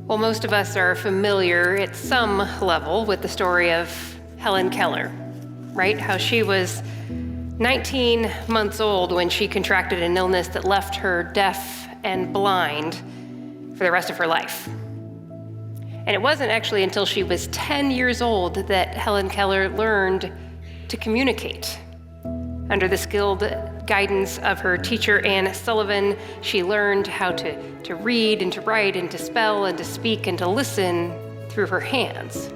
Well, most of us are familiar at some level with the story of Helen Keller, right? How she was 19 months old when she contracted an illness that left her deaf and blind for the rest of her life. And it wasn't actually until she was 10 years old that Helen Keller learned to communicate. Under the skilled guidance of her teacher, Anne Sullivan, she learned how to read and to write and to spell and to speak and to listen through her hands.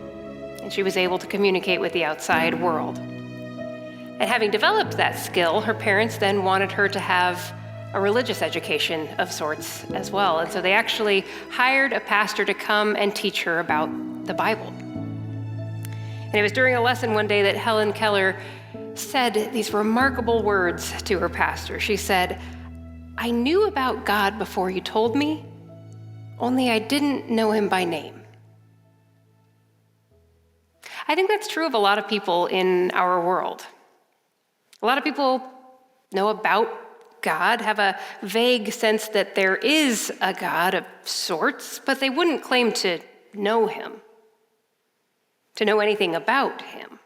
And she was able to communicate with the outside world. And having developed that skill, her parents then wanted her to have a religious education of sorts as well. And so they actually hired a pastor to come and teach her about the Bible. And it was during a lesson one day that Helen Keller said these remarkable words to her pastor. She said, "I knew about God before you told me, only I didn't know him by name." I think that's true of a lot of people in our world. A lot of people know about God, have a vague sense that there is a God of sorts, but they wouldn't claim to know him, to know anything about him.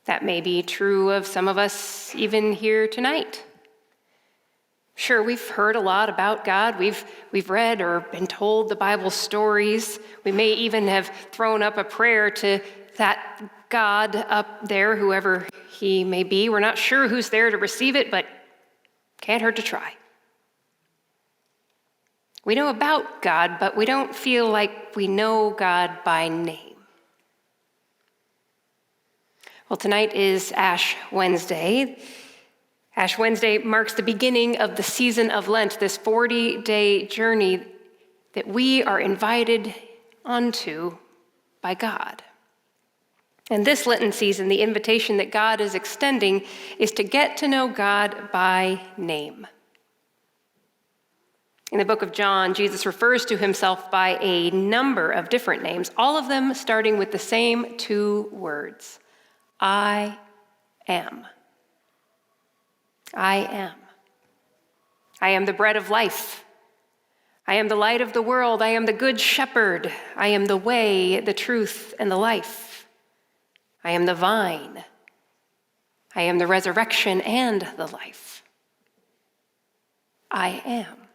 That may be true of some of us even here tonight. Sure, we've heard a lot about God. We've read or been told the Bible stories. We may even have thrown up a prayer to that God up there, whoever he may be. We're not sure who's there to receive it, but can't hurt to try. We know about God, but we don't feel like we know God by name. Well, tonight is Ash Wednesday. Ash Wednesday marks the beginning of the season of Lent, this 40-day journey that we are invited onto by God. And this Lenten season, the invitation that God is extending is to get to know God by name. In the book of John, Jesus refers to himself by a number of different names, all of them starting with the same two words: I am. I am. I am the bread of life. I am the light of the world. I am the good shepherd. I am the way, the truth, and the life. I am the vine. I am the resurrection and the life. I am.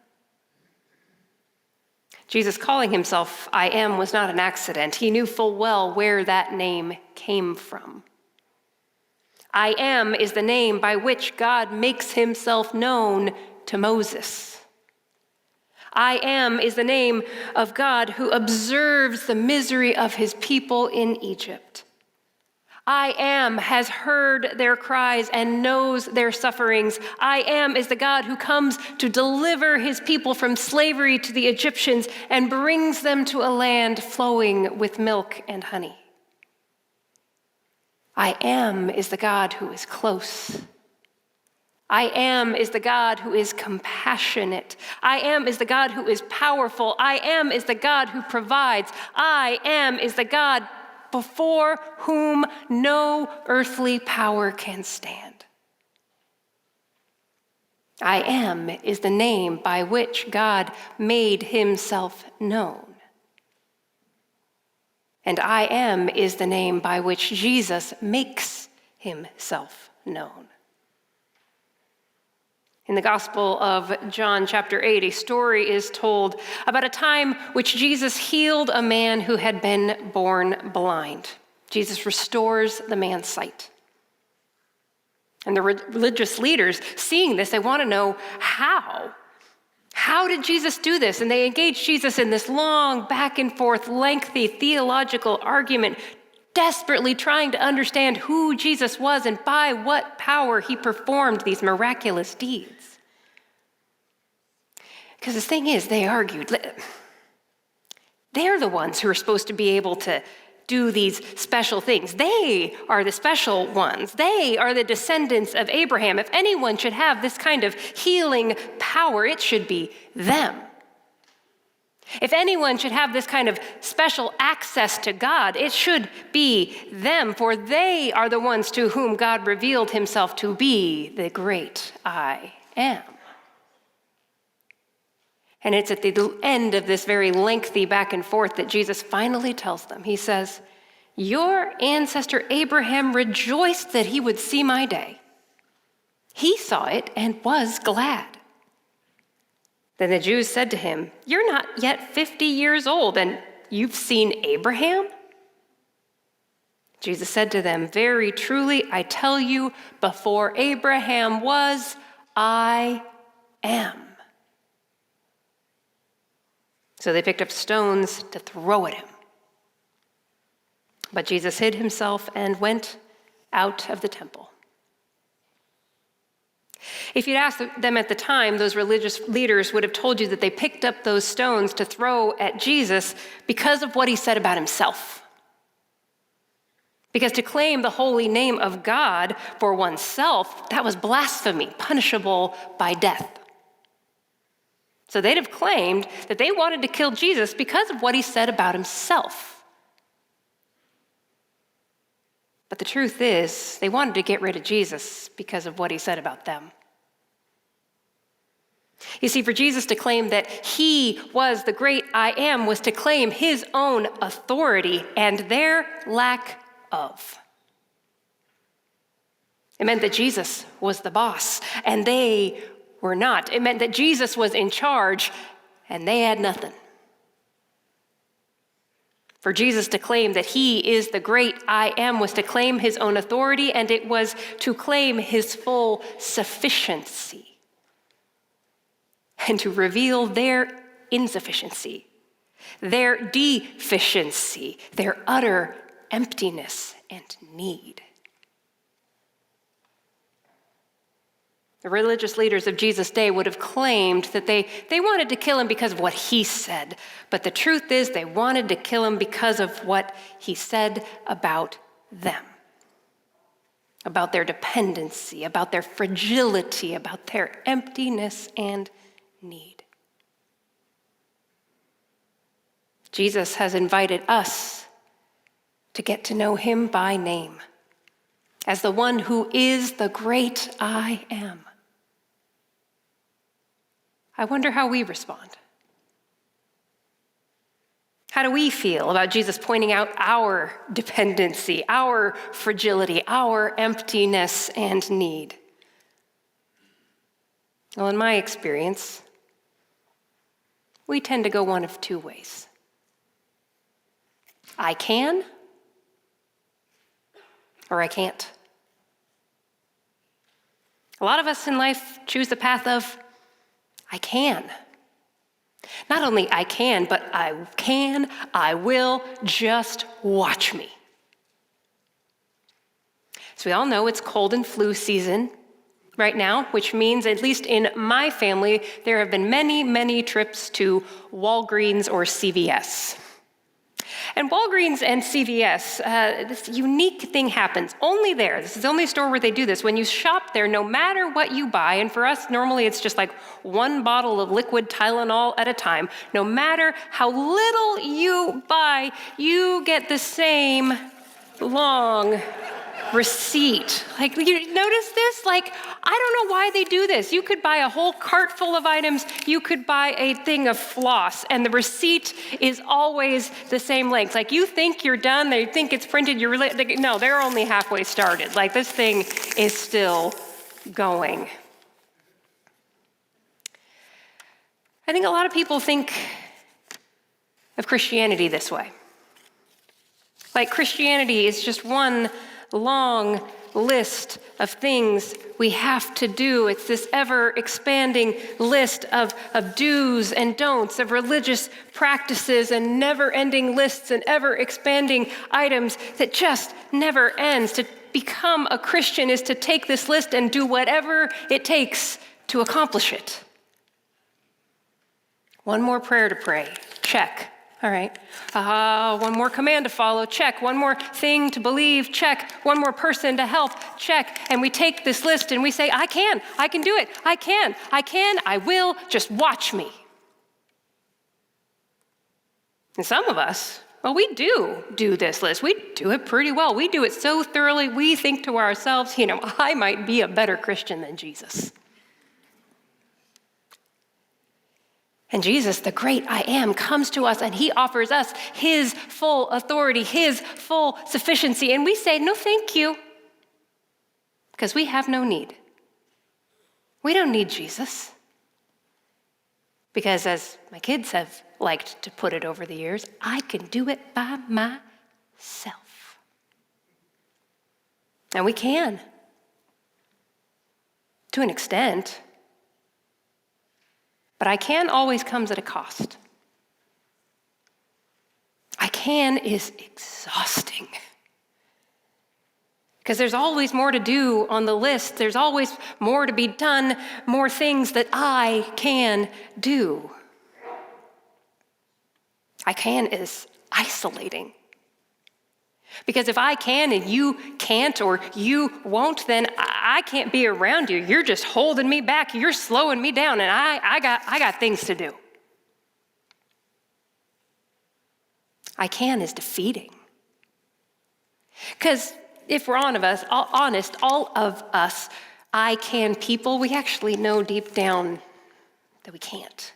Jesus calling himself I am was not an accident. He knew full well where that name came from. I am is the name by which God makes himself known to Moses. I am is the name of God who observes the misery of his people in Egypt. I am has heard their cries and knows their sufferings. I am is the God who comes to deliver his people from slavery to the Egyptians and brings them to a land flowing with milk and honey. I am is the God who is close. I am is the God who is compassionate. I am is the God who is powerful. I am is the God who provides. I am is the God before whom no earthly power can stand. I am is the name by which God made himself known. And I am is the name by which Jesus makes himself known. In the Gospel of John, chapter 8, a story is told about a time which Jesus healed a man who had been born blind. Jesus restores the man's sight. And the religious leaders, seeing this, they want to know how. How did Jesus do this? And they engage Jesus in this long, back and forth, lengthy theological argument, desperately trying to understand who Jesus was and by what power he performed these miraculous deeds. Because the thing is, they argued, they're the ones who are supposed to be able to do these special things. They are the special ones. They are the descendants of Abraham. If anyone should have this kind of healing power, it should be them. If anyone should have this kind of special access to God, it should be them, for they are the ones to whom God revealed himself to be the great I am. And it's at the end of this very lengthy back and forth that Jesus finally tells them. He says, "Your ancestor Abraham rejoiced that he would see my day. He saw it and was glad." Then the Jews said to him, "You're not yet 50 years old, and you've seen Abraham?" Jesus said to them, "Very truly, I tell you, before Abraham was, I am." So they picked up stones to throw at him. But Jesus hid himself and went out of the temple. If you'd asked them at the time, those religious leaders would have told you that they picked up those stones to throw at Jesus because of what he said about himself. Because to claim the holy name of God for oneself, that was blasphemy, punishable by death. So they'd have claimed that they wanted to kill Jesus because of what he said about himself. But the truth is, they wanted to get rid of Jesus because of what he said about them. You see, for Jesus to claim that he was the great I am was to claim his own authority and their lack of. It meant that Jesus was the boss, and they were not. It meant that Jesus was in charge, and they had nothing. For Jesus to claim that he is the great I am was to claim his own authority, and it was to claim his full sufficiency and to reveal their insufficiency, their deficiency, their utter emptiness and need. The religious leaders of Jesus' day would have claimed that they wanted to kill him because of what he said. But the truth is, they wanted to kill him because of what he said about them, about their dependency, about their fragility, about their emptiness and need. Jesus has invited us to get to know him by name as the one who is the great I am. I wonder how we respond. How do we feel about Jesus pointing out our dependency, our fragility, our emptiness and need? Well, in my experience, we tend to go one of two ways. I can, or I can't. A lot of us in life choose the path of I can. Not only I can, but I will, just watch me. So we all know it's cold and flu season right now, which means, at least in my family, there have been many, many trips to Walgreens or CVS. And Walgreens and CVS, this unique thing happens only there. This is the only store where they do this. When you shop there, no matter what you buy, and for us, normally it's just like one bottle of liquid Tylenol at a time. No matter how little you buy, you get the same long receipt. Like, you notice this? Like, I don't know why they do this. You could buy a whole cart full of items. You could buy a thing of floss, and the receipt is always the same length. Like, you think you're done. They think it's printed. No, they're only halfway started. Like, this thing is still going. I think a lot of people think of Christianity this way. Like, Christianity is just one long list of things we have to do. It's this ever-expanding list of do's and don'ts, of religious practices and never-ending lists and ever-expanding items that just never ends. To become a Christian is to take this list and do whatever it takes to accomplish it. One more prayer to pray, check. All right. One more command to follow, check. One more thing to believe, check. One more person to help, check. And we take this list and we say, I can do it. I will, just watch me. And some of us, well, we do this list. We do it pretty well. We do it so thoroughly, we think to ourselves, I might be a better Christian than Jesus. And Jesus, the great I am, comes to us and he offers us his full authority, his full sufficiency. And we say, no, thank you, because we have no need. We don't need Jesus. Because as my kids have liked to put it over the years, I can do it by myself. And we can, to an extent. But I can always comes at a cost. I can is exhausting. Because there's always more to do on the list. There's always more to be done, more things that I can do. I can is isolating. Because if I can and you can't or you won't, then I can't be around you. You're just holding me back. You're slowing me down, and I got things to do. I can is defeating. Because if we're honest, all of us I can people, we actually know deep down that we can't.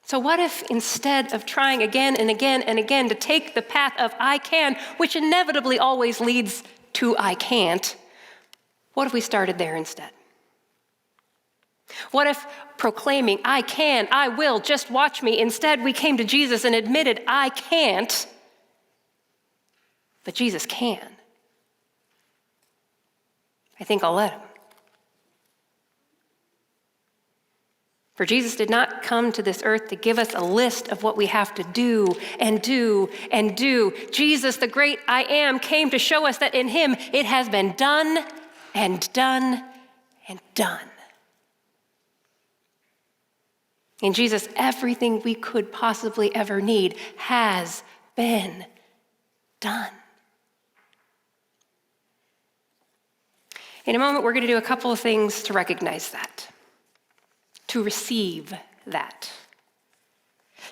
So what if instead of trying again and again and again to take the path of I can, which inevitably always leads to I can't, what if we started there instead? What if proclaiming I can, I will, just watch me, instead we came to Jesus and admitted I can't, but Jesus can. I think I'll let him. For Jesus did not come to this earth to give us a list of what we have to do and do and do. Jesus, the great I am, came to show us that in him it has been done and done and done. In Jesus, everything we could possibly ever need has been done. In a moment, we're going to do a couple of things to recognize that, to receive that,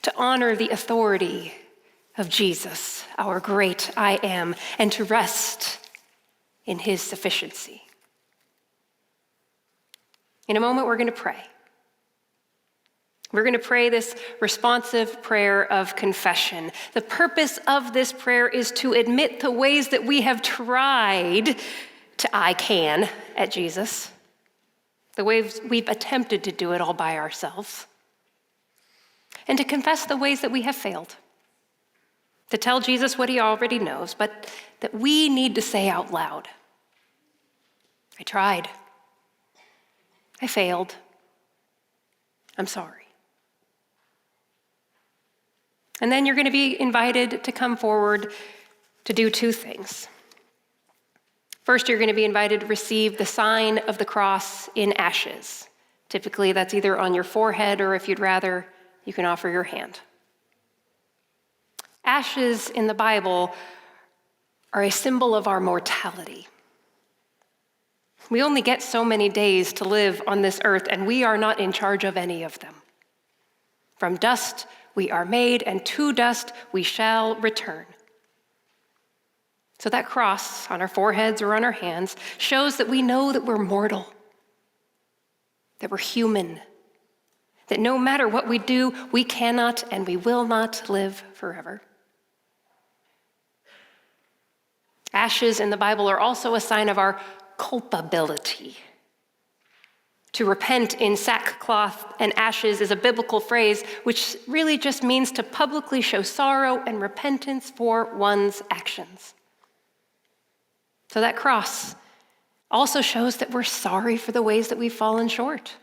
to honor the authority of Jesus, our great I am, and to rest in his sufficiency. In a moment, we're going to pray. We're going to pray this responsive prayer of confession. The purpose of this prayer is to admit the ways that we have tried to I can at Jesus, the ways we've attempted to do it all by ourselves, and to confess the ways that we have failed, to tell Jesus what he already knows, but that we need to say out loud, I tried, I failed, I'm sorry. And then you're going to be invited to come forward to do two things. First, you're going to be invited to receive the sign of the cross in ashes. Typically, that's either on your forehead, or if you'd rather, you can offer your hand. Ashes in the Bible are a symbol of our mortality. We only get so many days to live on this earth, and we are not in charge of any of them. From dust we are made, and to dust we shall return. So that cross on our foreheads or on our hands shows that we know that we're mortal, that we're human, that no matter what we do, we cannot and we will not live forever. Ashes in the Bible are also a sign of our culpability. To repent in sackcloth and ashes is a biblical phrase which really just means to publicly show sorrow and repentance for one's actions. So that cross also shows that we're sorry for the ways that we've fallen short.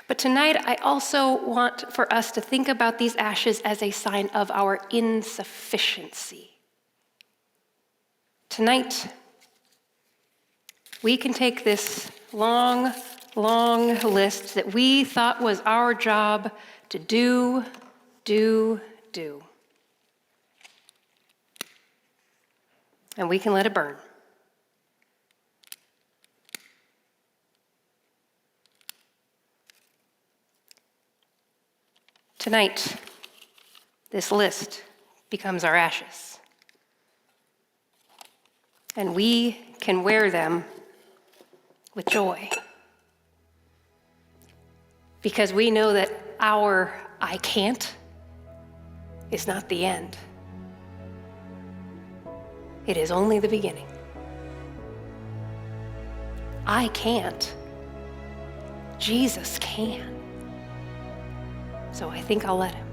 But tonight, I also want for us to think about these ashes as a sign of our insufficiency. Tonight, we can take this long, long list that we thought was our job to do. And we can let it burn. Tonight, this list becomes our ashes. And we can wear them with joy because we know that our I can't is not the end. It is only the beginning. I can't. Jesus can. So I think I'll let him.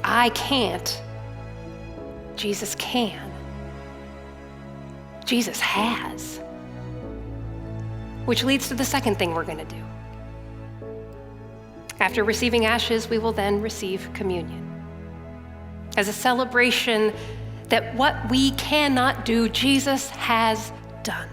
I can't. Jesus can. Jesus has. Which leads to the second thing we're going to do. After receiving ashes, we will then receive communion as a celebration that what we cannot do, Jesus has done.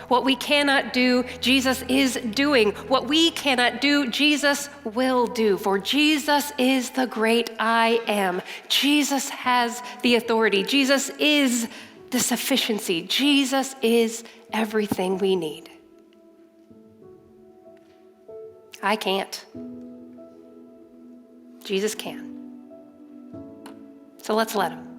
What we cannot do, Jesus is doing. What we cannot do, Jesus will do. For Jesus is the great I am. Jesus has the authority. Jesus is the sufficiency. Jesus is everything we need. I can't. Jesus can. So let's let him.